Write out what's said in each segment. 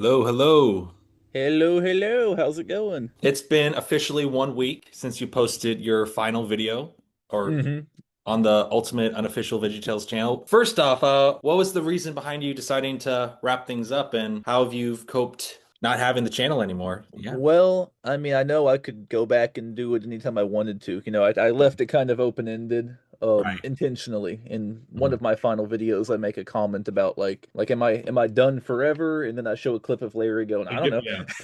Hello, hello. Hello, hello. How's it going? It's been officially 1 week since you posted your final video or hmm on the Ultimate Unofficial VeggieTales channel. First off, what was the reason behind you deciding to wrap things up and how have you coped not having the channel anymore? Yeah. Well, I mean, I know I could go back and do it anytime I wanted to. I left it kind of open-ended, Right. intentionally. In one Mhm. of my final videos, I make a comment about like am I done forever? And then I show a clip of Larry going, I don't know.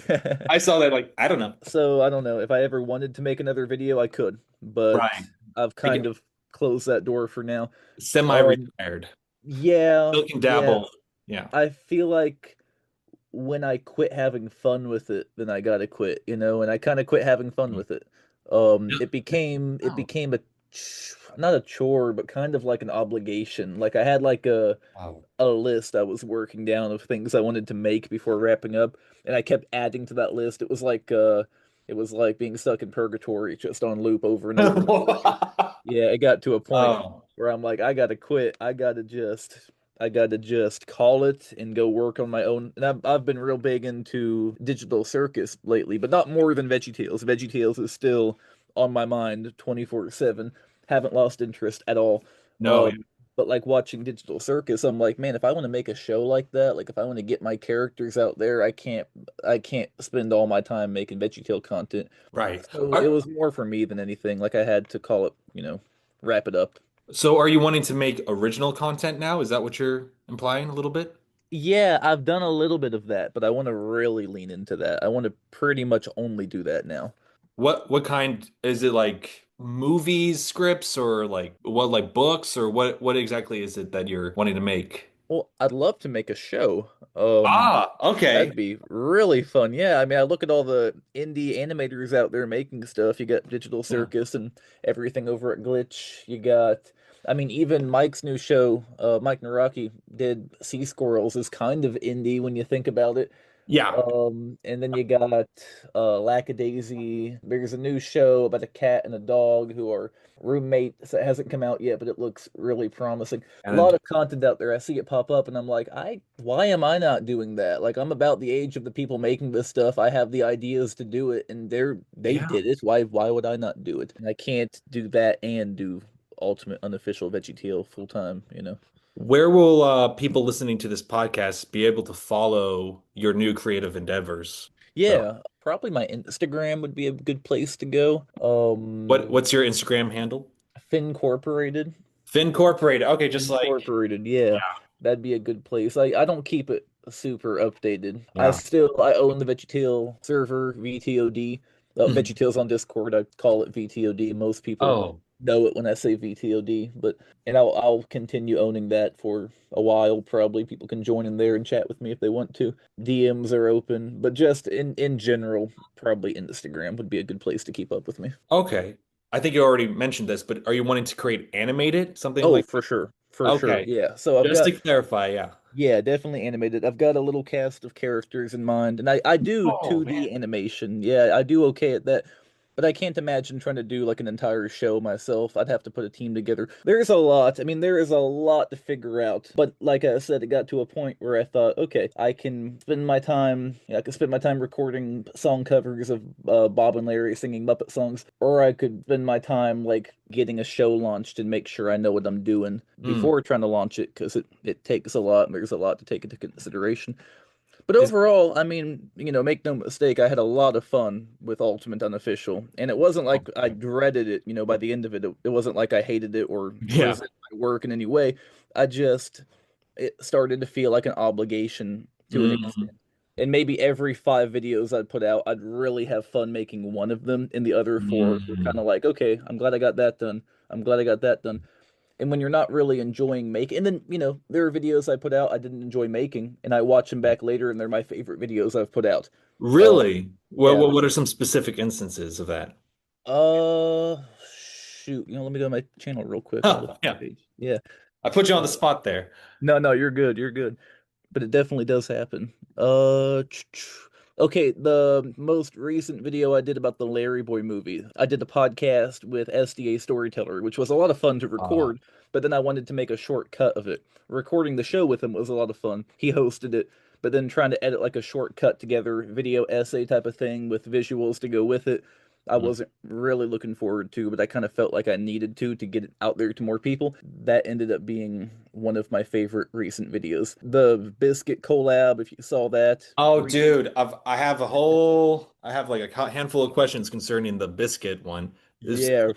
Yeah. I saw that like, I don't know. So I don't know. If I ever wanted to make another video, I could, but Right. I've Like kind of closed that door for now. Um, semi-retired. yeah, Still can yeah. dabble. Yeah. I feel like when I quit having fun with it, then I gotta quit, and I kind of quit having fun Mhm. with it. Yeah. It Oh. became not a chore, but kind of like an obligation. Like I had like Wow. a list I was working down of things I wanted to make before wrapping up, and I kept adding to that list. It was like being stuck in purgatory, just on loop over and over. Yeah, it got to a point Oh. where I'm like, I gotta quit. I gotta just call it and go work on my own. And I've been real big into digital circus lately, but not more than VeggieTales. VeggieTales is still on my mind 24/7. Haven't lost interest at all. No. Yeah. Um, but like watching digital circus, I'm like, man, if I want to make a show like that, like if I want to get my characters out there, I can't spend all my time making VeggieTale content. Right. So it was more for me than anything. Like I had to call it, wrap it up. So are you wanting to make original content now? Is that what you're implying a little bit? Yeah, I've done a little bit of that, but I want to really lean into that. I want to pretty much only do that now. What kind is it, like movies, scripts, or like books, or what exactly is it that you're wanting to make? Well, I'd love to make a show. Ah, okay. That'd be really fun. Yeah, I mean, I look at all the indie animators out there making stuff. You got Digital Yeah. Circus and everything over at Glitch. I mean, even Mike's new show, Mike Naraki did Sea Squirrels is kind of indie when you think about it. Yeah. And then you got Lackadaisy. There's a new show about a cat and a dog who are roommates that hasn't come out yet, but it looks really promising. A lot And of content out there. I see it pop up and I'm like, why am I not doing that? Like I'm about the age of the people making this stuff. I have the ideas to do it and they yeah. did it. Why would I not do it? And I can't do that and do Ultimate Unofficial VeggieTale full time. Where will people listening to this podcast be able to follow your new creative endeavors? So, Yeah, probably my Instagram would be a good place to go. what's your Instagram handle? Fincorporated. Fincorporated. Okay, just like Incorporated, yeah. yeah, That'd be a good place. I don't keep it super updated. yeah. I own the VeggieTale server, VTOD. Mhm. VeggieTales on Discord, I call it VTOD. Most people Oh, know it when I say VTOD, but and I'll continue owning that for a while probably. People can join in there and chat with me if they want to. DMs are open, but just in general, probably Instagram would be a good place to keep up with me. okay. I think you already mentioned this, but are you wanting to create animated, something Oh, like for sure. that? For sure. Okay. Yeah. So I've Just got to clarify, yeah. Yeah, definitely animated. I've got a little cast of characters in mind, and I do Oh 2D animation. Yeah, I do okay at that. But I can't imagine trying to do like an entire show myself. I'd have to put a team together. There's a lot. I mean, there is a lot to figure out. But like I said, it got to a point where I thought, okay, I can spend my time recording song covers of Bob and Larry singing Muppet songs, or I could spend my time like getting a show launched and make sure I know what I'm doing Mm. before trying to launch it because it takes a lot and there's a lot to take into consideration. But Is overall, I mean, make no mistake, I had a lot of fun with Ultimate Unofficial. And it wasn't like I okay. dreaded it, by the end of it. It wasn't like I hated it or Yeah. resent my work in any way. It started to feel like an obligation to an Mm. extent. And maybe every 5 videos I'd put out, I'd really have fun making one of them, and the other four were kind Mm. of like, okay, I'm glad I got that done. I'm glad I got that done. And when you're not really enjoying making, and then, there are videos I put out I didn't enjoy making, and I watch them back later, and they're my favorite videos I've put out. Really? Yeah. What are some specific instances of that? Uh, Shoot. Let me go to my channel real quick. I'll look Oh, at yeah. the page. Yeah. I put you on Uh, the spot there. no, no, you're good. You're good. But it definitely does happen. Okay, the most recent video I did about the Larry Boy movie, I did a podcast with SDA Storyteller, which was a lot of fun to Uh, record, but then I wanted to make a short cut of it. Recording the show with him was a lot of fun. He hosted it, but then trying to edit like a shortcut together video essay type of thing with visuals to go with it, I Mm. wasn't really looking forward to, but I kind of felt like I needed to get it out there to more people. That ended up being one of my favorite recent videos. The Biscuit collab, if you saw that. Oh, dude, I have like a handful of questions concerning the biscuit one. This Yeah,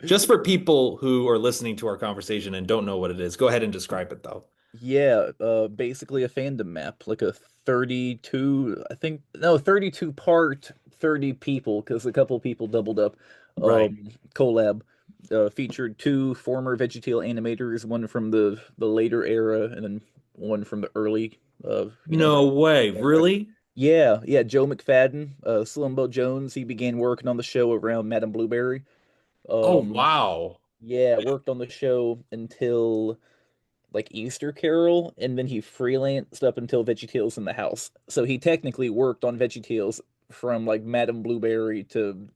just for people who are listening to our conversation and don't know what it is. Go ahead and describe it though. yeah, basically a fandom map, like a 32, I think, no, 32 part, 30 people, because a couple people doubled up, Right. collab. Featured two former VeggieTale animators, one from the later era, and then one from the early, you know. No way. Really? Yeah, yeah, Joe McFadden, Slimbo Jones, he began working on the show around Madame Blueberry. Oh, Um, wow. yeah, worked on the show until like Easter Carol, and then he freelanced up until VeggieTales in the House. So he technically worked on VeggieTales from like Madame Blueberry to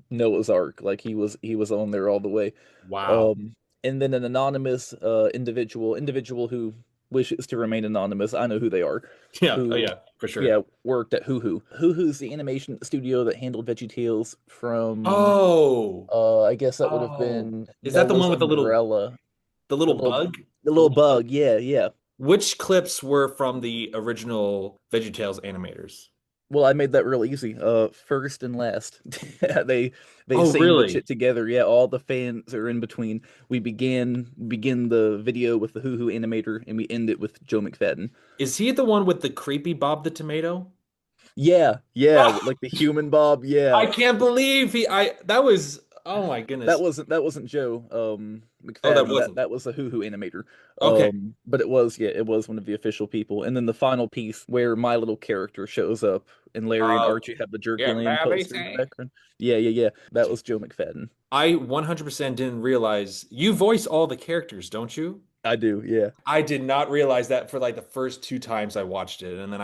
Noah's Ark. Like he was on there all the way. Wow. Um, and then an anonymous individual who wishes to remain anonymous. I know who they are. Yeah. Oh, Who, yeah, for sure. yeah, worked at Hoo Hoo. Hoo Hoo's the animation studio that handled VeggieTales from. Oh. I guess that would have Oh. been Is that the Noah's one with Umbrella. the The little little bug? the The little little bug? bug. Yeah, yeah. Which clips were from the original VeggieTales animators? Well, I made that real easy. First and last. They they Oh, sandwich really? it together. Yeah, all the fans are in between. We begin the video with the Hoo Hoo animator, and we end it with Joe McFadden. Is he the one with the creepy Bob the Tomato? Yeah, yeah, like the human Bob. Yeah, I can't believe that was, oh my that goodness. wasn't Joe Oh, that McFadden. That wasn't. that was a Hoo Hoo animator. Okay. But it was, yeah, it was one of the official people. And then the final piece where my little character shows up and Larry and Uh, Archie have the jerky yeah, land poster in the everything. background. Yeah, yeah, yeah. That was Joe McFadden. I 100% didn't realize you voice all the characters, don't you? I do, yeah. I did not realize that for like the first two times I watched it. And then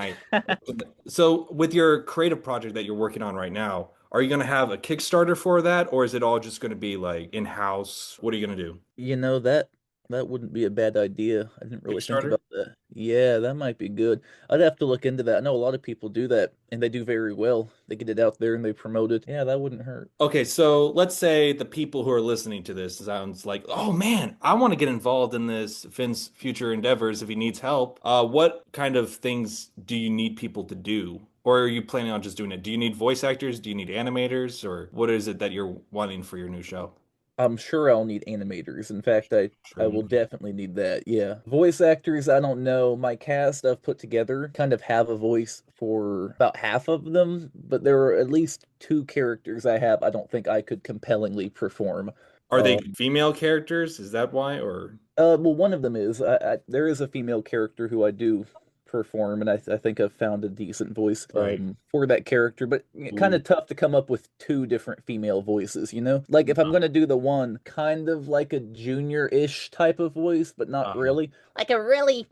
so with your creative project that you're working on right now, are you going to have a Kickstarter for that, or is it all just going to be like in-house? What are you going to do? You know that wouldn't be a bad idea. I didn't really think Kickstarter? about that. Yeah, that might be good. I'd have to look into that. I know a lot of people do that and they do very well. They get it out there and they promote it. Yeah, that wouldn't hurt. Okay, so let's say the people who are listening to this sounds like, oh man, I want to get involved in this Finn's future endeavors if he needs help. What kind of things do you need people to do? Or are you planning on just doing it? Do you need voice actors? Do you need animators? Or what is it that you're wanting for your new show? I'm sure I'll need animators. In fact, I Sure. will definitely need that. Yeah. Voice actors, I don't know. My cast I've put together kind of have a voice for about half of them, but there are at least two characters I don't think I could compellingly perform. Are they Um, female characters? Is that why? Or well, one of them is there is a female character who I do perform, and I think I've found a decent voice right. for that character. But kind Ooh. of tough to come up with two different female voices, you know? Like if I'm gonna do the one, kind of like a junior-ish type of voice, but not Uh, really. Like a really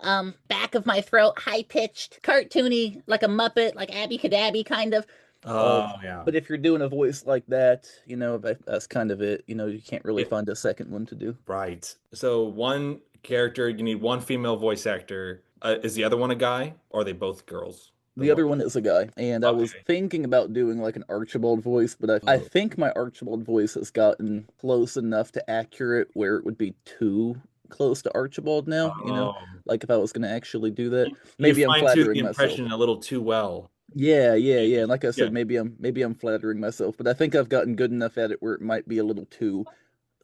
back of my throat, high pitched, cartoony, like a Muppet, like Abby Cadabby kind of. oh yeah. But if you're doing a voice like that, you know, that's kind of it. You know, you can't really It, find a second one to do. right. So one character, you need one female voice actor. Is the other one a guy? Or are they both girls? The The one. other one is a guy, and I was Okay. thinking about doing like an Archibald voice, but I Oh. think my Archibald voice has gotten close enough to accurate where it would be too close to Archibald now, you know? Oh. Like if I was going to actually do that. You Maybe I'm fine-tuned the flattering myself. impression a little too well. Yeah, yeah, You yeah. And just like I yeah. said, maybe I'm flattering myself, but I think I've gotten good enough at it where it might be a little too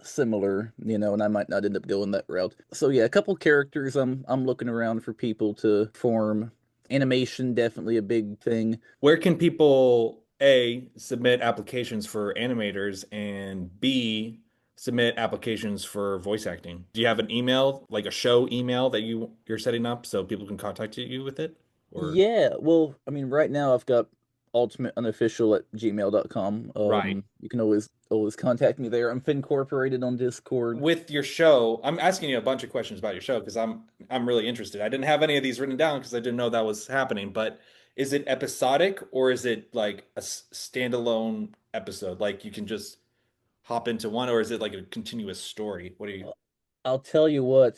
similar, you know, and I might not end up going that route. So yeah, a couple characters I'm looking around for people to form. Animation definitely a big thing. Where can people A submit applications for animators and B submit applications for voice acting? Do you have an email, like a show email that you're setting up so people can contact you with it? Or Yeah, well, I mean, right now I've got ultimateunofficial at gmail.com. right. You can always contact me there. I'm Fincorporated on Discord. With your show, I'm asking you a bunch of questions about your show because I'm really interested. I didn't have any of these written down because I didn't know that was happening, but is it episodic or is it like a standalone episode? Like you can just hop into one, or is it like a continuous story? What do you? I'll tell you what,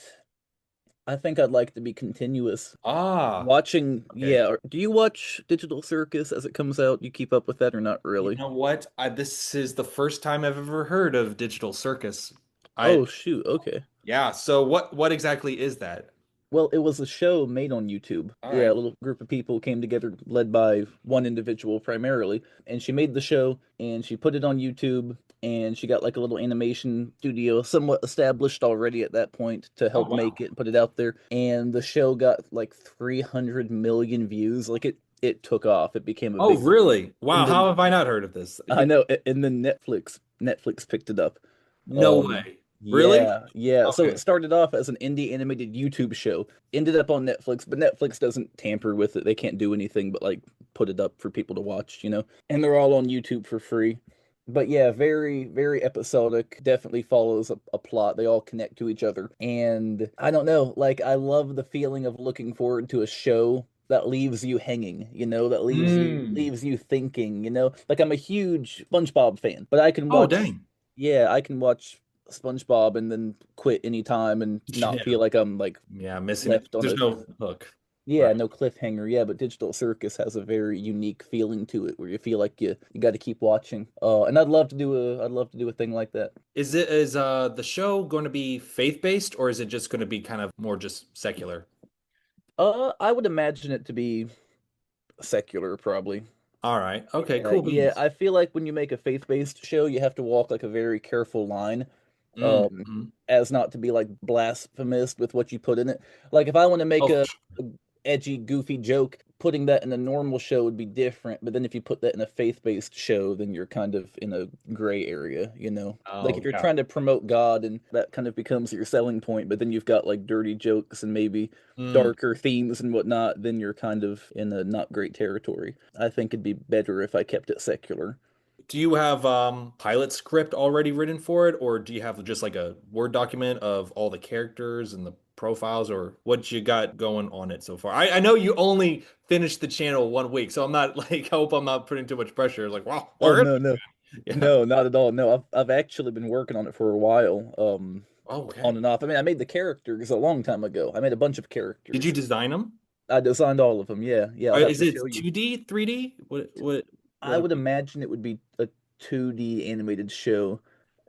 I think I'd like to be continuous. Ah, Watching, okay. yeah. Do you watch Digital Circus as it comes out? You keep up with that or not You really? know what? This is the first time I've ever heard of Digital Circus. I Oh, shoot. Okay. Yeah, so what exactly is that? Well, it was a show made on YouTube. All Yeah, a right. little group of people came together, led by one individual primarily, and she made the show and she put it on YouTube. And she got like a little animation studio, somewhat established already at that point, to Oh help make wow. it and put it out there. And the show got like 300 million views. Like it took off. It became a Oh big thing. really? Wow, And how then have I not heard of this? I know, and then Netflix picked it up. No Um, way. Really? yeah, yeah. So it Okay. started off as an indie animated YouTube show, ended up on Netflix, but Netflix doesn't tamper with it. They can't do anything but like put it up for people to watch, you know? And they're all on YouTube for free. But yeah, very, very episodic. Definitely follows a plot. They all connect to each other. And I don't know, like I love the feeling of looking forward to a show that leaves you hanging, you know, that Mm. leaves you thinking, you know. Like I'm a huge SpongeBob fan, but Oh dang. I can watch SpongeBob and then quit anytime and not Yeah. feel like I'm like Yeah, missing it. left on There's a no hook. yeah, Right. no cliffhanger. Yeah, but Digital Circus has a very unique feeling to it where you feel like you got to keep watching. And I'd love to do a thing like that. Is the show going to be faith-based or is it just going to be kind of more just secular? I would imagine it to be secular probably. All right. Okay, Yeah, cool yeah. beans. I feel like when you make a faith-based show, you have to walk like a very careful line, um, Mm-hmm. as not to be like blasphemous with what you put in it. Like if I want to make Oh, a edgy, goofy joke, putting that in a normal show would be different. But then if you put that in a faith-based show, then you're kind of in a gray area, you know? Like oh if you're yeah. trying to promote God and that kind of becomes your selling point, but then you've got like dirty jokes and maybe Mm. darker themes and whatnot, then you're kind of in a not great territory. I think it'd be better if I kept it secular. Do you have pilot script already written for it, or do you have just like a Word document of all the characters and the profiles, or what you got going on it so far? I know you only finished the channel 1 week, so I'm not like I hope I'm not putting too much pressure. Like, wow, Oh where is no, no. it? Yeah. No, not at all. No, I've actually been working on it for a while, Oh, on okay. and off. I mean, I made the characters a long time ago. I made a bunch of Did you characters. design them? I designed all of them. Yeah, yeah. I'll Or have is to show it you. 2D, 3D? I What? would imagine it would be a 2D animated show.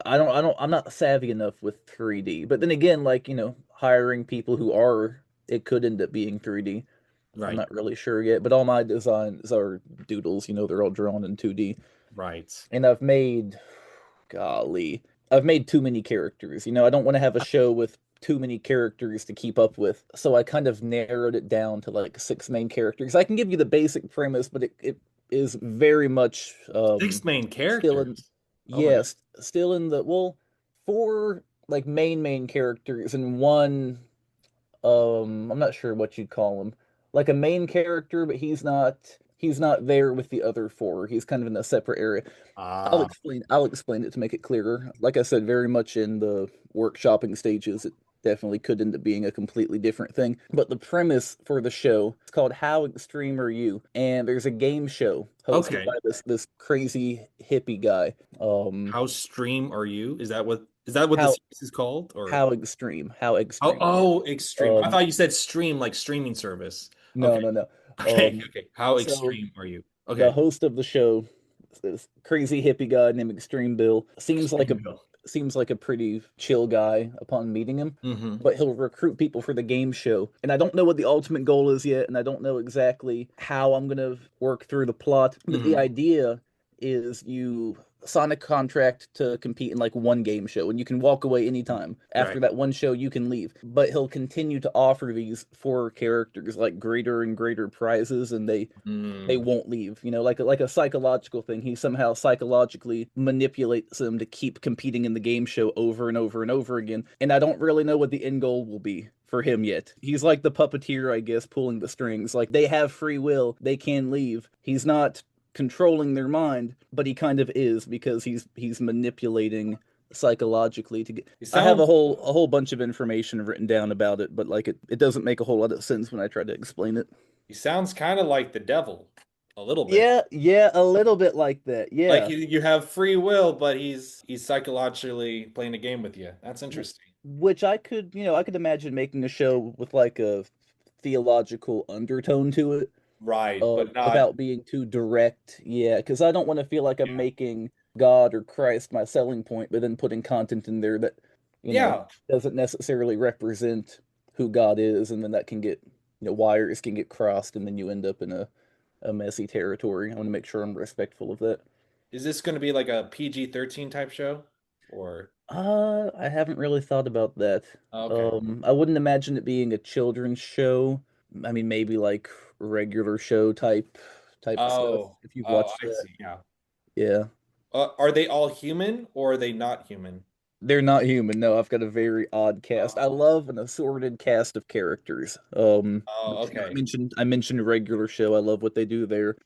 I'm not savvy enough with 3D. But then again, like, you know, hiring people who are, it could end up being 3D. I'm Right, not really sure yet, but all my designs are doodles, you know, they're all drawn in 2D. right. And golly, I've made too many characters. You know, I don't want to have a show with too many characters to keep up with. So I kind of narrowed it down to like six main characters. I can give you the basic premise, but it is very much Six main still in characters. Oh my God. yes, still in the well, four like main characters and one I'm not sure what you'd call him. Like a main character, but he's not there with the other four. He's kind of in a separate area. Ah, I'll explain it to make it clearer. Like I said, very much in the workshopping stages. It definitely could end up being a completely different thing. But the premise for the show is called How Extreme Are You? And there's a game show hosted by okay. this crazy hippie guy. Um How stream are you? Is that what the how series is called? Or how oh, extreme are you? oh, extreme. I Um thought you said stream like streaming service. Okay. no, no, no. Okay. Um Okay. How so extreme are you? the Okay. host of the show, this crazy hippie guy named Extreme Bill, Extreme Bill. seems like a pretty chill guy upon meeting him, Mm-hmm. but he'll recruit people for the game show. And I don't know what the ultimate goal is yet, and I don't know exactly how I'm gonna work through the plot. But the Mm-hmm. idea is you sign a contract to compete in like one game show and you can walk away anytime. After Right. that one show you can leave, but he'll continue to offer these four characters like greater and greater prizes, and they Mm. won't leave, you know, like a psychological thing. He somehow psychologically manipulates them to keep competing in the game show over and over and over again. And I don't really know what the end goal will be for him yet. He's like the puppeteer, I guess, pulling the strings. Like they have free will, they can leave. He's not controlling their mind, but he kind of is because he's manipulating psychologically to get. It I have sounds a whole bunch of information written down about it, but like it doesn't make a whole lot of sense when I try to explain it. he sounds kind of like the devil, a little bit. Yeah, yeah, a little bit like that. Like Yeah. you have free will, but he's psychologically playing a game with you. That's interesting. which I could, I could imagine making a show with like a theological undertone to it, Right, but not. without being too direct. Yeah, because I don't want to feel like I'm Yeah. making God or Christ my selling point, but then putting content in there that, Yeah. doesn't necessarily represent who God is, and then that can get, wires can get crossed, and then you end up in a messy territory. I want to make sure I'm respectful of that. Is this going to be like a PG-13 type show? Or I haven't really thought about that. okay. I wouldn't imagine it being a children's show. I mean, maybe like regular show type stuff, Oh, if you've oh, watched I that. see. Yeah. Yeah. Are they all human or are they not human? They're not human. No, I've got a very odd cast. I Oh, love an assorted cast of characters. oh, Which, okay. I mentioned regular show. I love what they do there.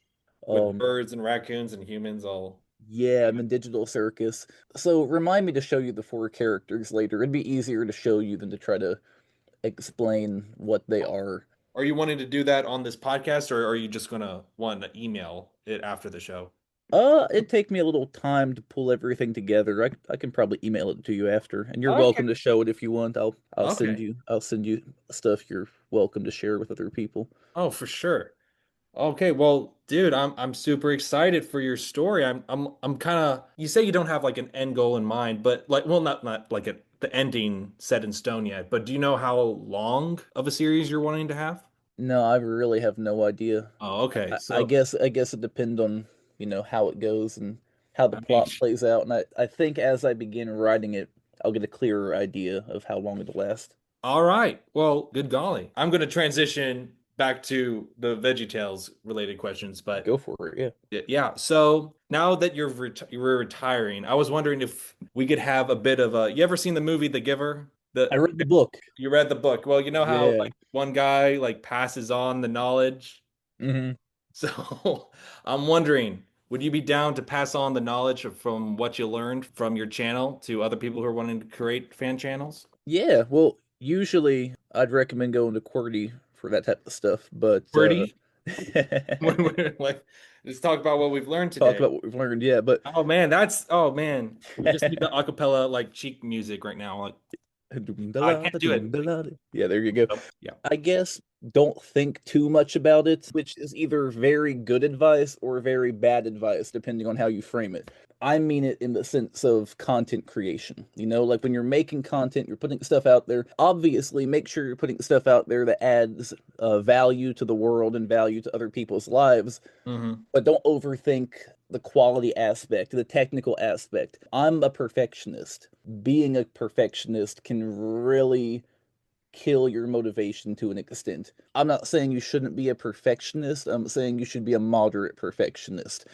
With Um, birds and raccoons and humans all. yeah, and then Digital Circus. So remind me to show you the four characters later. It'd be easier to show you than to try to explain what they are. Are you wanting to do that on this podcast, or are you just gonna want to email it after the show? It'd take me a little time to pull everything together. I can probably email it to you after, and you're Okay. welcome to show it if you want. Okay. I'll send you stuff you're welcome to share with other people. Oh, for sure. Okay, well, dude, I'm super excited for your story. I'm kind of you say you don't have like an end goal in mind, but like well not like the ending set in stone yet, but do you know how long of a series you're wanting to have? No, I really have no idea. Oh, okay. I guess it depends on, how it goes and how the I mean, plot plays out. And I think as I begin writing it, I'll get a clearer idea of how long it'll last. all right. Well, good golly. I'm going to transition back to the VeggieTales related questions, but Go for it, yeah. yeah. So now that you're retiring, I was wondering if we could have a bit of a. You ever seen the movie The Giver? I The read the book. You read the book. Well, you know how Yeah. like one guy like passes on the knowledge. Hmm. So I'm wondering, would you be down to pass on the knowledge from what you learned from your channel to other people who are wanting to create fan channels? Yeah, well, usually I'd recommend going to QWERTY for that type of stuff, but Wordy? Like, let's talk about what we've learned talk today. about what we've learned. Yeah, but Oh man, we just need the acapella like cheek music right now. Like I can't do it. yeah, there you go. Oh, yeah. I guess don't think too much about it, which is either very good advice or very bad advice, depending on how you frame it. I mean it in the sense of content creation. Like when you're making content, you're putting stuff out there. Obviously, make sure you're putting stuff out there that adds value to the world and value to other people's lives, Hmm. but don't overthink the quality aspect, the technical aspect. I'm a perfectionist. Being a perfectionist can really kill your motivation to an extent. I'm not saying you shouldn't be a perfectionist. I'm saying you should be a moderate perfectionist.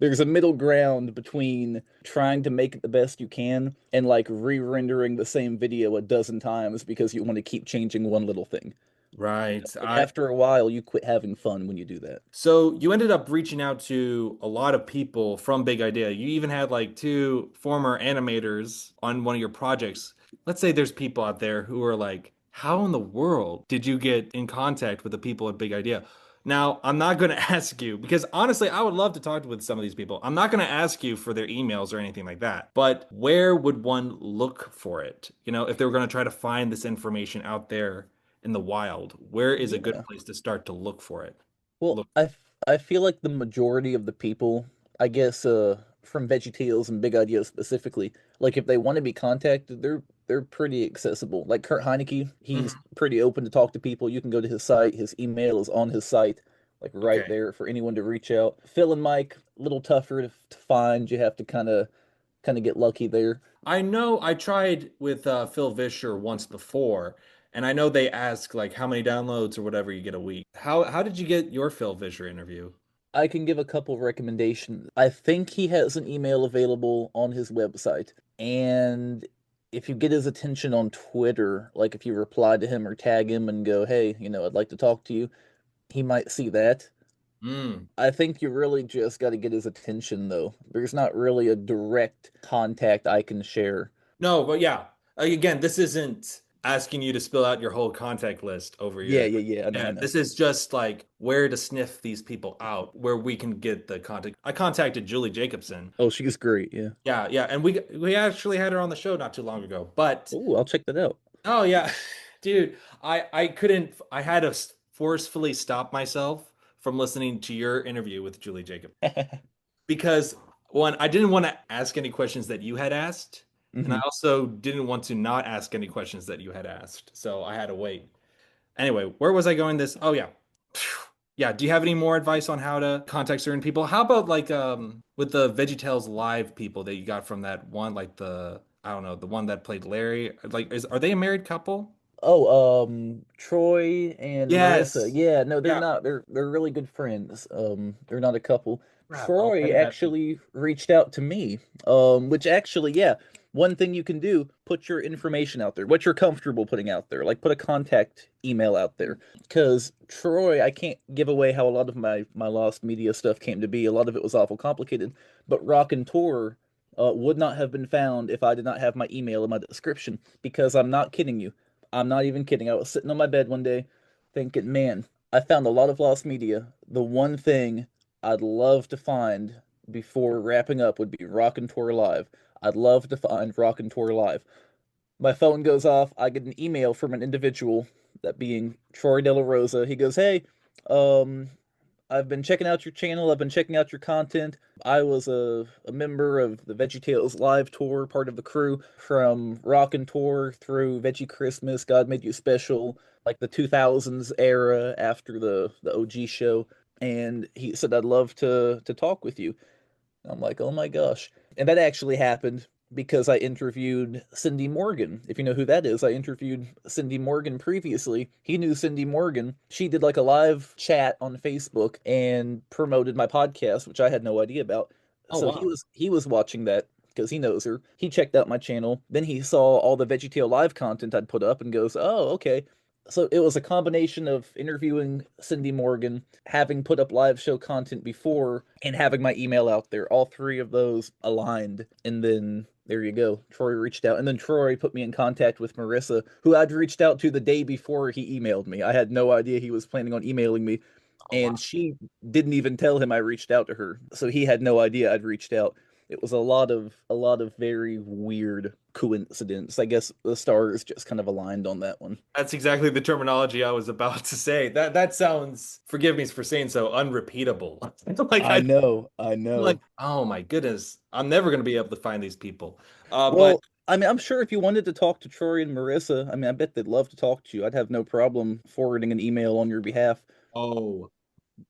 There's a middle ground between trying to make it the best you can and like re-rendering the same video a dozen times because you want to keep changing one little thing. Right. And after a while, you quit having fun when you do that. So you ended up reaching out to a lot of people from Big Idea. You even had like two former animators on one of your projects. Let's say there's people out there who are like, how in the world did you get in contact with the people at Big Idea? Now, I'm not going to ask you because honestly, I would love to talk with some of these people. I'm not going to ask you for their emails or anything like that. But where would one look for it? If they were going to try to find this information out there in the wild, where is a good Yeah. place to start to look for it? Well, Look. I feel like the majority of the people, I guess, from VeggieTales and Big Ideas specifically, like if they want to be contacted, they're pretty accessible. Like Kurt Heineke, he's Mhm. pretty open to talk to people. You can go to his site. His email is on his site, like right Okay. there for anyone to reach out. Phil and Mike, a little tougher to find. You have to kind of get lucky there. I know I tried with Phil Vischer once before, and I know they ask like how many downloads or whatever you get a week. How did you get your Phil Vischer interview? I can give a couple of recommendations. I think he has an email available on his website. And if you get his attention on Twitter, like if you reply to him or tag him and go, hey, I'd like to talk to you, he might see that. Mm. I think you really just got to get his attention, though. There's not really a direct contact I can share. No, but yeah. Again, this isn't asking you to spill out your whole contact list over Yeah, your. yeah, yeah. I know, Yeah, I know. this is just like where to sniff these people out, where we can get the contact. I contacted Julie Jacobson. Oh, she's great. Yeah. Yeah, yeah, and we actually had her on the show not too long ago. But Oh, I'll check that out. oh yeah, dude, I couldn't. I had to forcefully stop myself from listening to your interview with Julie Jacob because one, I didn't want to ask any questions that you had asked, and I Hmm. also didn't want to not ask any questions that you had asked. So I had to wait. Anyway, where was I going this? Oh yeah. Yeah, do you have any more advice on how to contact certain people? How about like with the VeggieTales live people that you got from that one like the I don't know, the one that played Larry? Like are they a married couple? Oh, Troy and Marissa. Yes. Yeah, no, they're Yeah. not. They're really good friends. They're not a couple. Crap. I'll Troy edit that. actually reached out to me. Which actually, yeah, one thing you can do, put your information out there. What you're comfortable putting out there. Like put a contact email out there. Because Troy, I can't give away how a lot of my lost media stuff came to be. A lot of it was awful complicated. But Rock and Tour would not have been found if I did not have my email in my description. Because I'm not kidding you. I'm not even kidding. I was sitting on my bed one day thinking, man, I found a lot of lost media. The one thing I'd love to find before wrapping up would be Rock and Tour Live. I'd love to find Rock and Tour Live. My phone goes off. I get an email from an individual, that being Troy De La Rosa. He goes, hey, um, I've been checking out your channel. I've been checking out your content. I was a member of the VeggieTales live tour, part of the crew from Rockin' Tour through Veggie Christmas, God Made You Special, like the 2000s era after the OG show. And he said, I'd love to talk with you. I'm like, oh my gosh. And that actually happened because I interviewed Cindy Morgan. If you know who that is, I interviewed Cindy Morgan previously. He knew Cindy Morgan. She did like a live chat on Facebook and promoted my podcast, which I had no idea about. Oh So wow. he was watching that because he knows her. He checked out my channel. Then he saw all the VeggieTale live content I'd put up and goes, "Oh, okay." So it was a combination of interviewing Cindy Morgan, having put up live show content before, and having my email out there. All three of those aligned. And then there you go. Troy reached out. And then Troy put me in contact with Marissa, who I'd reached out to the day before he emailed me. I had no idea he was planning on emailing me. Oh wow. And she didn't even tell him I reached out to her. So he had no idea I'd reached out. It was a lot of very weird coincidence. I guess the stars just kind of aligned on that one. That's exactly the terminology I was about to say. That sounds, forgive me for saying so, unrepeatable. Like I I know, I like, know. oh my goodness, I'm never gonna be able to find these people. But Well, I mean, I'm sure if you wanted to talk to Troy and Marissa, I mean, I bet they'd love to talk to you. I'd have no problem forwarding an email on your behalf. oh,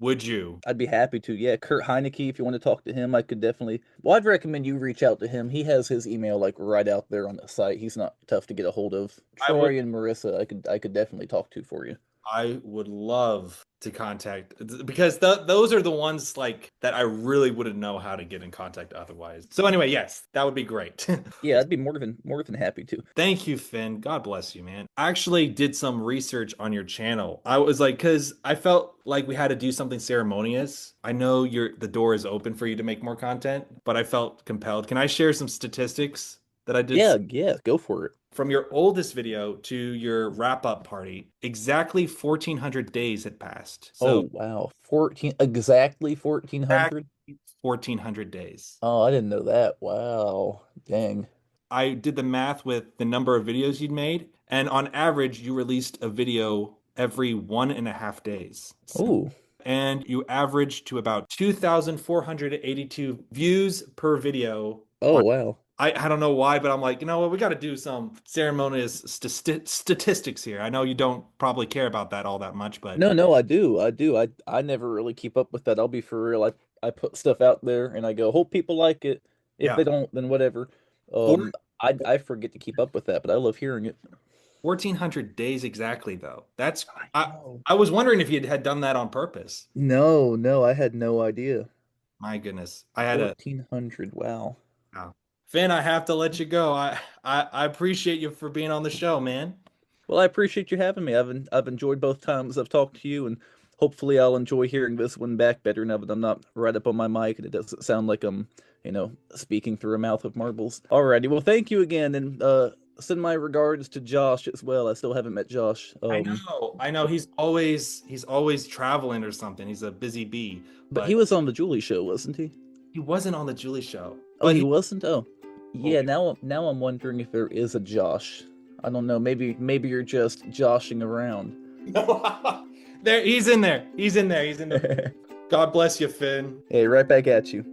would you? I'd be happy to. Yeah, Kurt Heineke, if you want to talk to him, I could definitely. Well, I'd recommend you reach out to him. He has his email like right out there on the site. He's not tough to get a hold of. I would Troy and Marissa, I could definitely talk to for you. I would love to contact because those are the ones like that I really wouldn't know how to get in contact otherwise. So anyway, yes, that would be great. Yeah, I'd be more than happy to. Thank you, Finn. God bless you, man. I actually did some research on your channel. I was like, because I felt like we had to do something ceremonious. I know the door is open for you to make more content, but I felt compelled. Can I share some statistics that I did Yeah, yeah, go for it. from your oldest video to your wrap-up party? Exactly 1,400 days had passed. So Oh wow, 14 exactly 1400. exactly 1,400 days. Oh, I didn't know that. Wow, dang. I did the math with the number of videos you'd made, and on average, you released a video every 1.5 days. Oh, And you averaged to about 2,482 views per video. oh wow. I don't know why, but I'm like, you know what? We got to do some ceremonious statistics here. I know you don't probably care about that all that much, but No, no, I do. I do. I never really keep up with that. I'll be for real. I put stuff out there and I go, hope people like it. If yeah, they don't, then whatever. four, I forget to keep up with that, but I love hearing it. 1,400 days exactly, though. That's I I know. I was wondering if you had done that on purpose. No, no, I had no idea. My goodness, I had a 1400. Wow. wow. Finn, I have to let you go. I appreciate you for being on the show, man. Well, I appreciate you having me. I've enjoyed both times I've talked to you, and hopefully I'll enjoy hearing this one back better now that I'm not right up on my mic and it doesn't sound like I'm, speaking through a mouth of marbles. Alrighty, well, thank you again, and send my regards to Josh as well. I still haven't met Josh. I know. He's always traveling or something. He's a busy bee. But he was on the Julie show, wasn't he? He wasn't on the Julie show. Oh, But he wasn't. Oh, yeah. Now I'm wondering if there is a Josh. I don't know. Maybe you're just joshing around. there, he's in there. He's in there. God bless you, Finn. Hey, right back at you.